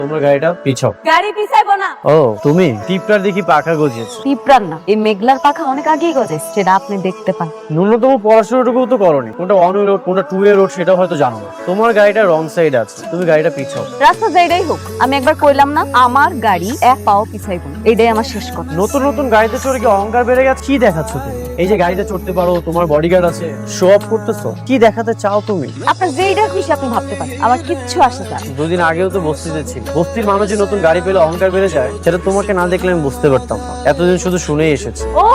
তোমার গাড়িটা পিছাও। গাড়ি পিছাইবো না। ও তুমি টিপটার দেখি পাখা গজিয়েছো। পিঁপড়ার না, এই মেঘলার পাখা অনেক আগেই গজেছে, সেটা আপনি দেখতে পান। ন্যূনতম পড়াশোনাটুকু তো করনি। কোনটা ওয়ান ওয়ে রোড কোনটা টু ওয়ে রোড সেটা হয়তো জানো না। তোমার গাড়িটা রং সাইড আছে, তুমি গাড়িটা পিছাও। রাস্তা যেটাই হোক, আমি একবার কইলাম না আমার গাড়ি এক পাও পিছাইবো না, এটাই আমার শেষ কথা। নতুন নতুন গাড়িতে চড়ে কি অহংকার বেড়ে গেছে? কি দেখাচ্ছ তুমি? এই যে গাড়িতে চড়তে পারো, তোমার বডিগার্ড আছে, শো অফ করতেছো, কি দেখাতে চাও তুমি? আপনার যেইটা খুশি আপনি ভাবতে পারেন, আমার কিচ্ছু আসে না। দুদিন আগেও তো বস্তিতে ছিল। বস্তির মানুষ যে নতুন গাড়ি পেলে অহংকার বেড়ে যায়, সেটা তোমাকে না দেখলে আমি বুঝতে পারতাম না। এতদিন শুধু শুনেই এসেছি। ও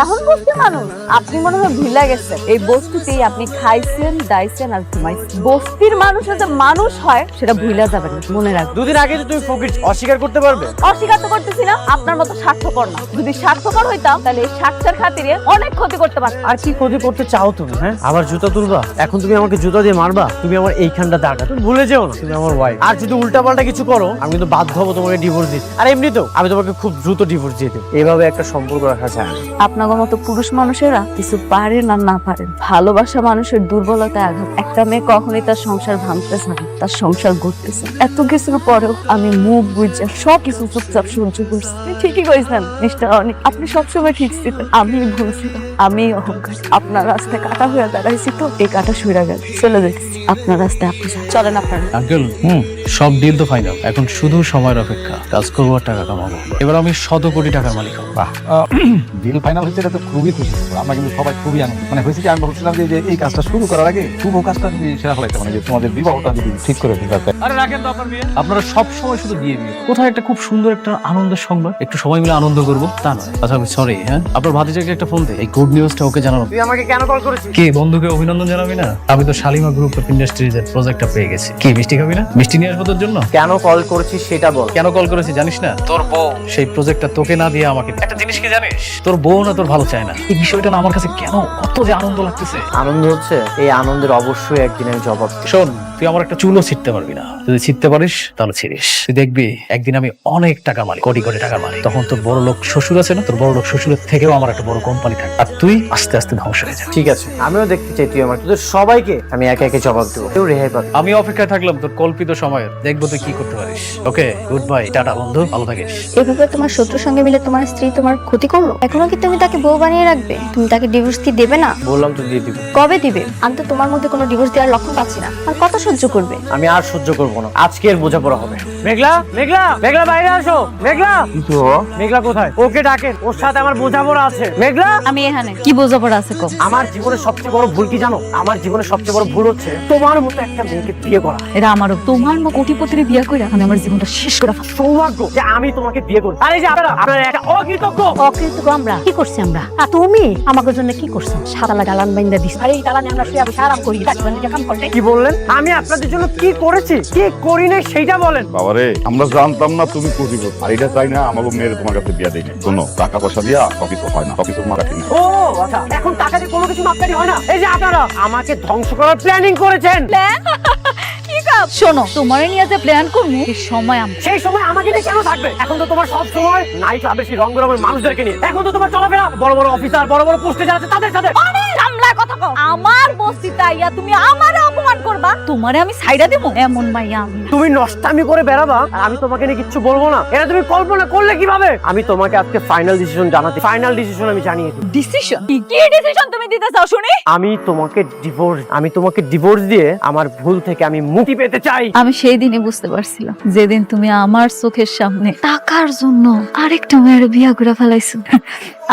এখন বস্তির মানুষ, আপনি মনে হয় ভুলে গেছেন। এই বস্তিতেই আপনি খাইছেন, দাইছেন আর ঘুমাইছেন। বস্তির মানুষের যে মানুষ হয় সেটা ভুলে যাবেন, মনে রাখবেন। দুদিন আগে তো তুমি ফকির, অস্বীকার করতে পারবে? অস্বীকার তো করতেছি না, আপনার মতো স্বার্থপর না। যদি স্বার্থপর হইতাম তাহলে এই স্বার্থের খাতিরে অনেক ক্ষতি করতে পারতাম। আর কি ক্ষতি করতে চাও তুমি? হ্যাঁ, আবার জুতা তুলবা? এখন তুমি আমাকে জুতা দিয়ে মারবা? তুমি আমার এইখানটা দাগা, তুমি ভুলে যেও না তুমি আমার ওয়াইফ। আর যদি উল্টাপাল্টা কিছু করো, আমি কিন্তু বাধ্য হবো তোমাকে ডিভোর্স দিতে। আর এমনিতেও আমি তোমাকে খুব দ্রুত ডিভোর্স দিয়ে দেবো। এইভাবে একটা সম্পর্ক রাখা যায় না। আপনার মতো পুরুষ মানুষেরা কিছু পারেন আর না পারেন, ভালোবাসা মানুষের দুর্বলতায় আঘাত। একটা মেয়ে কখনোই তার সংসার ভাঙতেছে না, তার সংসার গড়তেছে। এত কিছুর পরেও আমি মুখ বুঝে সব কিছু চুপচাপ সহ্য করছি। ঠিকই কইছেন মিস্টার অনিক, আপনি সবসময় ঠিক ছিলেন, আমি ভুল ছিলাম, আমি অহংকার। আপনার রাস্তায় কাটা হয়ে দাঁড়াইছি, তো এই কাটা সইরা গেল, চলে যাচ্ছি। আপনার রাস্তায় আপনি যান। চলেন আপনার। আঙ্কেল সব ডিল তো ফাইনাল, এখন শুধু সময়ের অপেক্ষা। কাজ করবো আর টাকা কামাবো। এবার আমি 100 কোটি টাকার মালিক হবো। বাহ, ডিল ফাইনাল হয়েছে, এটা তো খুবই খুশি। আমরা কিন্তু সবাই খুবই আনন্দ। মানে হয়েছে কি, আমি ভাবছিলাম যে এই কাজটা শুরু করার আগে শুভ কাজটা যদি সেরা ফলাইতে, মানে যে তোমাদের বিবাহটা যদি ঠিক করে দিতে। আরে রাখেন তো আপনার বিয়ে। আপনারা সব সময় শুধু বিয়ে বিয়ে, কোথায় একটা খুব সুন্দর একটা আনন্দের সংবাদ, একটু সবাই মিলে আনন্দ করবো তা নয়। আচ্ছা আমি সরি, হ্যাঁ আপনার ভাতিজাকে একটা ফোন দে, এই গুড নিউজটা ওকে জানানো। তুই আমাকে কেন কল করেছিস? কি বন্ধুকে অভিনন্দন জানাবি না? আমি তো শালিমা গ্রুপ অফ ইন্ডাস্ট্রিজ এর প্রজেক্টটা পেয়ে গেছি। কি মিষ্টি খাবি না? মিষ্টি নিয়ে আসবো তোর জন্য। কেন কল করেছিস সেটা বল। কেন কল করেছি জানিস না? তোর বউ সেই প্রজেক্টটা তোকে না দিয়ে আমাকে। একটা জিনিস কি জানিস, তোর বউ না তোর ভালো চায় না। এই বিষয়টা না আমার কাছে কেন কত যে আনন্দ লাগতেছে। আনন্দ হচ্ছে, এই আনন্দের অবশ্যই একদিন আমি জবাব দেব। শোন, তুই আমার একটা চুলও ছিটতে পারবি না। যদি ছিটতে পারিস তাহলে ছিড়িস। তুই দেখবি একদিন আমি অনেক টাকার মালিক, কোটি কোটি টাকার মালিক। তখন তোর বড় লোক শ্বশুর আছে না, তোর বড় লোক শ্বশুরের থেকেও আমার একটা বড় কোম্পানি থাকবে, আর তুই আস্তে আস্তে ধ্বংস হয়ে যাবি। ঠিক আছে, আমিও দেখতে চাই তুই আমার, তোদের সবাইকে আমি একে একে জবাব দেবো, কেউ রেহাই পাবে। আমি অপেক্ষায় থাকলাম তোর কল্পিত সময়ের, দেখবো তুই কি করতে পারিস। ওকে, গুড বাই, টাটা বন্ধু, ভালো থাকিস। এভাবে তোমার শত্রুর সঙ্গে মিলে তোমার স্ত্রী তোমার ক্ষতি করলো, এখনো কি তুমি তাকে বউ বানিয়ে রাখবে? তুমি তাকে ডিভোর্স কি দেবে না? বললাম তো দিয়ে দিব। কবে দিবে? আমি তো তোমার মধ্যে কোনো ডিভোর্স দেওয়ার লক্ষণ পাচ্ছি না। আর কত সহ্য করবে? আমি আর সহ্য করবো না, আজকের বোঝাপড়া হবে। মেঘলা, মেঘলা, মেঘলা বাইরে আসো। মেঘলা, মেঘলা কোথায়? ওকে ডাকেন, ওর সাথে আমার বোঝাপড়া আছে। মেঘলা, আমি এখানে। কি বোঝাপড়া আছে কম? আমার জীবনের সবচেয়ে বড় ভুল কি জানো? আমার জীবনের সবচেয়ে বড় ভুল হচ্ছে তোমার মতো একটা মেয়েকে বিয়ে করা। এটা আমারও। তোমার মতো কোটিপতির বিয়ে করে আমি আমার জীবনটা শেষ করে ফেলবো। সৌভাগ্য যে আমি তোমাকে বিয়ে করি। আরে যে আপনারা একটা অকৃতজ্ঞ। অকৃতজ্ঞ আমরা কি করছি আমরা? আর তুমি আমাদের জন্য কি করছো? সারা গালান বাইন্দা দিস। আরে এই গালানে আমরা শুয়ে বসে আরাম করি, কাম করতে। কি বললেন? আমি আপনাদের জন্য কি করেছি, কি করি না সেইটা বলেন। বাবারে, আমরা জানতাম না তুমি কোটিপতি। আর এটা চাই না আমাকে মেয়ের তোমার কাছে বিয়া দেয়নি। শোনো, টাকা পয়সা দিয়া সবকিছু হয় না, সবকিছু মারাঠি না। ও আচ্ছা, এখন টাকা দিয়ে কোনো কিছু মাপকাঠি হয় না। এই যে আপনারা আমাকে ধ্বংস করার প্ল্যানিং করেছেন। কি কাজ? শোনো, তোমারে নিয়ে যে প্ল্যান করবো এই সময় সেই সময় আমাকে নিয়ে কেন থাকবে? এখন তো তোমার সব সময় নাইট ক্লাবে সেই রং বেরঙের মানুষদেরকে নিয়ে। এখন তো তোমার চলাফেরা বড় বড় অফিসার, বড় বড় পোস্টে যারা আছে তাদের সাথে। সামলায় কথা কও। আমার বস্তিতে আইয়া তুমি আমারে অপমান করবা? তোমারে আমি ছাইড়া দেব? এমন মাইয়া আমি না। তুমি নষ্টামি করে বেড়াবা আর আমি তোমাকে নিয়ে কিচ্ছু বলবো না, এটা তুমি কল্পনা করলে কিভাবে? আমি তোমাকে আজকে ফাইনাল ডিসিশন জানাতে, ফাইনাল ডিসিশন আমি জানিয়ে দিই। ডিসিশন? কি ডিসিশন তুমি দিতে চাও শুনি? আমি তোমাকে ডিভোর্স দিয়ে আমার ভুল থেকে আমি মুক্তি পেতে চাই। আমি সেই দিনই বুঝতে পারছিলাম, যেদিন তুমি আমার চোখের সামনে টাকার জন্য আরেকটা মেয়ের বিয়া করে ফেলাইছো।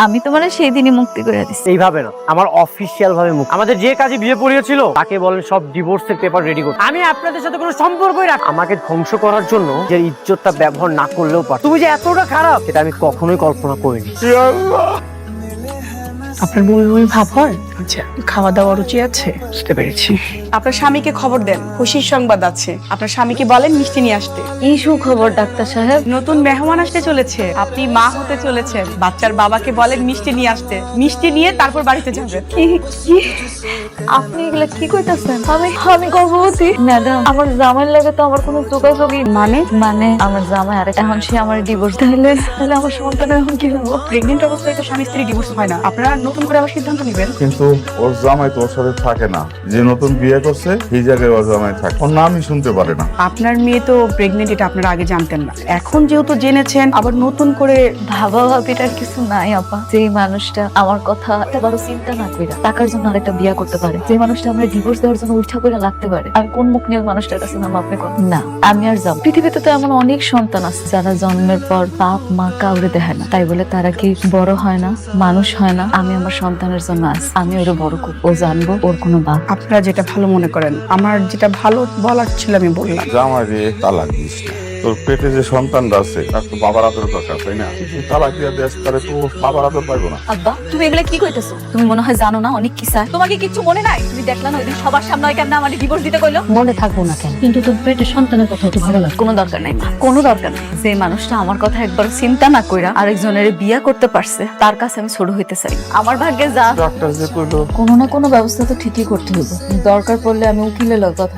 আমি তোমার সেই দিনই মুক্তি করে দিছি। এইভাবে না, আমার অফিসিয়াল ভাবে মুক্তি। আমাদের যে কাজে বিয়ে পড়িয়েছিল তাকে বলেন সব ডিভোর্সের পেপার রেডি করতে। আমি আপনাদের সাথে কোনো সম্পর্কই রাখ। আমাকে ধ্বংস করার জন্য যে ইজ্জতটা ব্যবহার না করলেও পারত। তুমি যে এতটা খারাপ সেটা আমি কখনোই কল্পনা করিনি। আপনার বমি বমি ভাব হয়? আচ্ছা, খাওয়া দাওয়া রুচি আছে? বুঝতে পেরেছি। আপনার স্বামীকে খবর দেন, খুশির সংবাদ আছে। আপনার স্বামীকে বলেন মিষ্টি নিয়ে আসতে। কি সুখবর ডাক্তার সাহেব? নতুন মেহমান আসতে চলেছে, আপনি মা হতে চলেছেন। বাচ্চার বাবাকে বলেন মিষ্টি নিয়ে আসতে। মিষ্টি নিয়ে তারপর বাড়িতে যাবেন। কি আপনি এগুলা কি কইতাছেন? আমি গর্ভবতী? ম্যাডাম, আমার জামাইয়ের লাগে তো আমার কোনো যোগাযোগই। মানে আমার জামাই আর এখন সে আমার ডিভোর্স দিলে, তাহলে আমার সন্তানের এখন কি হবো? প্রেগনেন্ট অবস্থায় তো স্বামী স্ত্রী ডিভোর্স হয় না। আপনারা নতুন করে আবার সিদ্ধান্ত নেবেন। কিন্তু কিন্তু ওর জামাই তো ওর সাথে থাকে না, যে নতুন বিয়ে করছে এই জায়গায় ওর জামাই থাকে, ওর নামই শুনতে পারে না। আপনার মেয়ে তো প্রেগনেন্ট, এটা আপনারা আগে জানতেন না, এখন যেহেতু জেনেছেন আবার নতুন করে ভাবা ভাবিটার কিছু নাই আপা। যে মানুষটা আমার কথা একটা বড় চিন্তা না করে টাকার জন্য আরেকটা বিয়ে করতে পারে, যে মানুষটা আমরা ডিভোর্স দেওয়ার জন্য উঠা করে লাগতে পারে, আমি কোন মুখ নিয়ে মানুষটার কাছে নাম আপনি কোন না। আমি আর যাব পৃথিবীতে তো এমন অনেক সন্তান আছে যারা জন্মের পর বাপ মা কাউরে দেখে না, তাই বলে তারা কি বড় হয় না, মানুষ হয় না? আমি আমার সন্তানের জন্য আছি, আমি ওরে বড় করব, ও জানবো ওর কোনো বাপ। আপনারা যেটা ভালো মনে করেন, আমার যেটা ভালো বলার ছিল আমি বললাম। জামাই রে তালাক দিস না, তোর পেটে যে সন্তানটা আছে তার তো বাবার আদর দরকার, তাই না? তুই তালাক দিয়ে দেশ, তাহলে তো বাবার আদর পাইবো না। আব্বা তুমি এগুলা কি কইতেছো? তুমি মনে হয় জানো না অনেক কি চায়। তোমাকে কিচ্ছু মনে নাই? তুমি দেখলা না ওইদিন সবার সামনে কেমন আমার ডিভোর্স দিতে কইলো? মনে থাকবো না কেন, কিন্তু তোর পেটের সন্তানের কথা তো ভালো লাগে। কোনো দরকার নাই মা, কোনো দরকার নাই। যে মানুষটা আমার কথা একবার চিন্তা না কইরা আরেকজনের বিয়ে করতে পারছে, তার কাছে আমি ছোট হইতে চাই। আমার ভাগ্যে যা ডাক্তার যে কইলো কোনো না কোনো ব্যবস্থা তো ঠিকই করতে হবে। দরকার পড়লে আমি উকিলের লগে কথা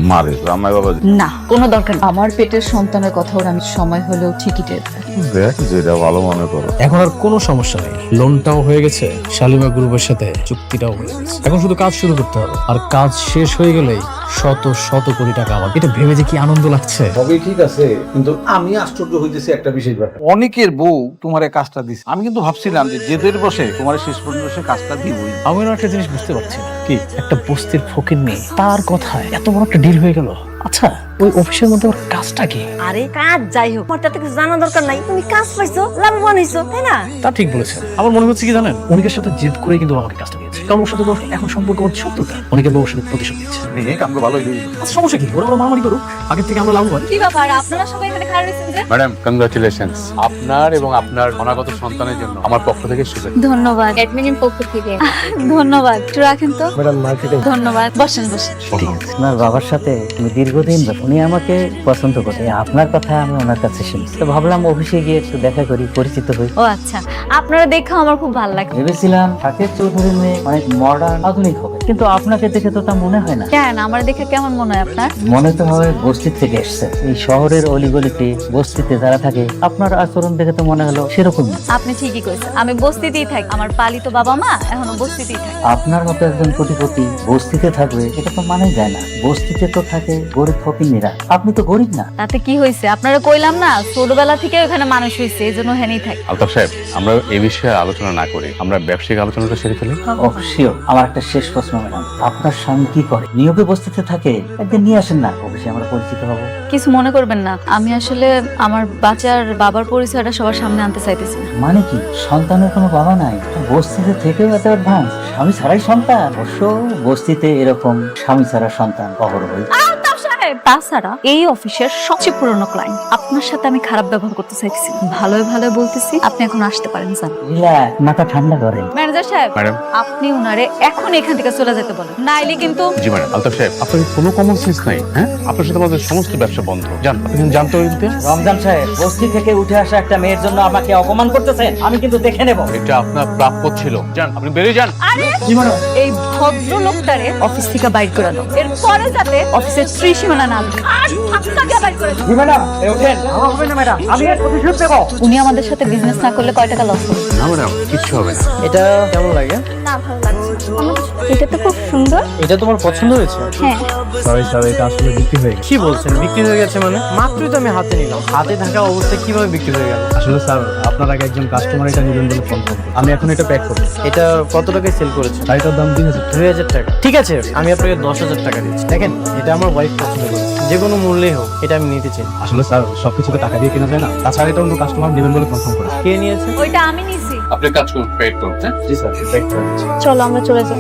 মারে জামাই বাবা না, কোনো দরকার নেই। আমার পেটের সন্তানের কথা ওর আমি সময় হলেও ঠিকই টের পাই। দেখ যেটা ভালো মনে করো। এখন আর কোনো সমস্যা নেই, লোনটাও হয়ে গেছে, শালিমা গ্রুপের সাথে চুক্তিটাও হয়ে গেছে। এখন শুধু কাজ শুরু করতে হবে, আর কাজ শেষ হয়ে গেলেই শত শত কোটি টাকা আমার। এটা ভেবে যে কি আনন্দ লাগছে। সবই ঠিক আছে, কিন্তু আমি আশ্চর্য হইতেছি একটা বিশেষ ব্যাপার। অনেকের বউ তোমার এই কাজটা দিচ্ছে, আমি কিন্তু ভাবছিলাম যে জেদের বসে তোমার শেষ পর্যন্ত সে কাজটা দিবই। আমি না একটা জিনিস বুঝতে পারছি না, কি একটা বস্তির ফকির নেই, তার কথায় এত বড় একটা ডিল হয়ে গেল। আচ্ছা ওই অফিসের মধ্যে ওর কাজটা কি? আরে কাজ যাই হোক, আমার তাতে কিছু জানা দরকার নাই। তুমি কাজ পাইছো, লাভবান হইছো, তাই না? তা ঠিক বলেছেন। আমার মনে হচ্ছে কি জানেন, অনেকের সাথে জেদ করে কিন্তু আমাকে কাজটা দিয়েছে, কারণ ওর সাথে তো এখন সম্পর্ক হচ্ছে শত্রুতা। অনেকে বউর সাথে প্রতিশোধ দিচ্ছে। কামকে ভালোই দিই। আচ্ছা সমস্যা কি? ওরা মারামারি করুক, আগের থেকে আমরা লাভবান। কি ব্যাপার আপনারা সবাই এখানে খারাপ হয়েছেন যে? ম্যাডাম কংগ্রাচুলেশনস, আপনার এবং আপনার অনাগত সন্তানের জন্য আমার পক্ষ থেকে শুভেচ্ছা। ধন্যবাদ অ্যাডমিনের পক্ষ থেকে ধন্যবাদ, একটু রাখেন তো। Madam marketing. ধন্যবাদ, বসেন বসেন। আপনার বাবার সাথে আমি দীর্ঘদিন উনি আমাকে পছন্দ করে, আপনার কথা আমি ওনার কাছে শুনি, তো ভাবলাম অফিসে গিয়ে একটু দেখা করি, পরিচিত হই। ও আচ্ছা, আপনারা দেখে আমার খুব ভালো লাগে। ভেবেছিলাম শাকের চৌধুরী মেয়ে অনেক মডার্ন আধুনিক হবে, কিন্তু আপনাকে দেখে তো তা মনে হয় না। কেন, আমার দেখে কেমন মনে হয় আপনার? মনে তো হয় বস্তি থেকে এসছে। এই শহরের অলিগলিতে বস্তিতে যারা থাকে, আপনার আচরণ দেখে তো মনে হলো সেরকমই। আপনি ঠিকই কইছেন, আমি বস্তিতেই থাকি, আমার পালিত বাবা মা এখনো বস্তিতেই থাকে। আপনার মতো একজন কোটিপতি বস্তিতে থাকবে, এটা তো মানাই যায় না। বস্তিতে তো থাকে গরিব ফকিন্নিরা, আপনি তো গরিব না। তাতে কি হয়েছে? আপনারা কইলাম না ছোটবেলা থেকে ওখানে মানুষ হয়েছে, এই জন্য হেনেই থাকে। আলতাফ সাহেব, আমরা এই বিষয়ে আলোচনা না করে আমরা ব্যবসায়িক আলোচনাটা সেরে ফেলি। অবশ্যই। আমার একটা শেষ প্রশ্ন ম্যাডাম, আপনার স্বামী কি করে? নিয়োগে বস্তিতে থাকে, একদিন নিয়ে আসেন না, অবশ্যই আমরা পরিচিত হবো। কিছু মনে করবেন না, আমি আসলে আমার বাচ্চার বাবার পরিচয়টা সবার সামনে আনতে চাইতেছি না। মানে কি, সন্তানের কোনো বাবা নাই? বস্তিতে থেকেও এত অ্যাডভান্স, স্বামী ছাড়াই সন্তান? অবশ্য বস্তিতে এরকম স্বামী ছাড়া সন্তান অহরহই। তাছাড়া এই অফিসের সবচেয়ে পুরনো ক্লায়েন্ট, আপনার সাথে আমি খারাপ ব্যবহার করতে চাইছি, ভালোই ভালো বলতেছি, আপনি এখন আসতে পারেন স্যার। রিল্যাক্স, মাথা ঠান্ডা করেন। ম্যানেজার সাহেব, ম্যাডাম। আপনি উনারে এখন এখান থেকে চলে যেতে বলেন, নাইলে কিন্তু। জি ম্যাডাম। আলতাফ সাহেব, আপনার কোনো কমন সেন্স নাই? হ্যাঁ, আপনার সাথে আমাদের সমস্ত ব্যবসা বন্ধ। জান, আপনি জানতে পারবেন। রমজান সাহেব, বস্তি থেকে উঠে আসা একটা মেয়ের জন্য আমাকে অপমান করতেছেন, আমি কিন্তু দেখে নেব। এটা আপনার প্রাপ্য ছিল। যান, আপনি বেরিয়ে যান। এই ভদ্রলোকটারে অফিস থেকে বাইর করে দাও, এরপরে যাতে অফিসের ত্রিসীমানা না লাগে। আর ধাক্কা দিয়ে বাইর করে দাও। ম্যাডাম ওঠেন, আমার হবে না ম্যাডাম, আমি এর প্রতিশোধ দেব। উনি আমাদের সাথে বিজনেস না করলে কয় টাকা লস হবে? না ম্যাডাম, কিচ্ছু হবে না। এটা কেমন লাগে? না ভালো লাগছে। এটা তো খুব সুন্দর। এটা তোমার পছন্দ হয়েছে? হ্যাঁ। সরি স্যার, এটা আসলে বিক্রি হয়ে গেছে। কি বলছেন বিক্রি হয়ে গেছে? মানে মাত্রই তো আমি হাতে নিলাম, হাতে থাকা অবস্থায় কিভাবে বিক্রি হয়ে গেল? আসলে স্যার, আপনার আগে একজন কাস্টমার এটা নেবেন বলে ফোন করবে। আমি এখন এটা প্যাক করবো। এটা কত টাকায় সেল করেছেন? শাড়িটার দাম 2000। 2000 টাকা। ঠিক আছে, আমি আপনাকে 10,000 টাকা দিচ্ছি। দেখেন, এটা আমার ওয়াইফ পছন্দ করে, যে কোনো মূল্যেই হোক এটা আমি নিতে চাই। আসলে স্যার, সবকিছু তো টাকা দিয়ে কেনা যায় না, তাছাড়া এটা অন্য কাস্টমার নেবেন বলে কনফার্ম করে। কে নিয়েছে? ওইটা আমি নিছি। আপনি কাজ করুন, পেড করুন। হ্যাঁ জি স্যার, প্যাক করে দিচ্ছি। চলো আমরা চলে যাই।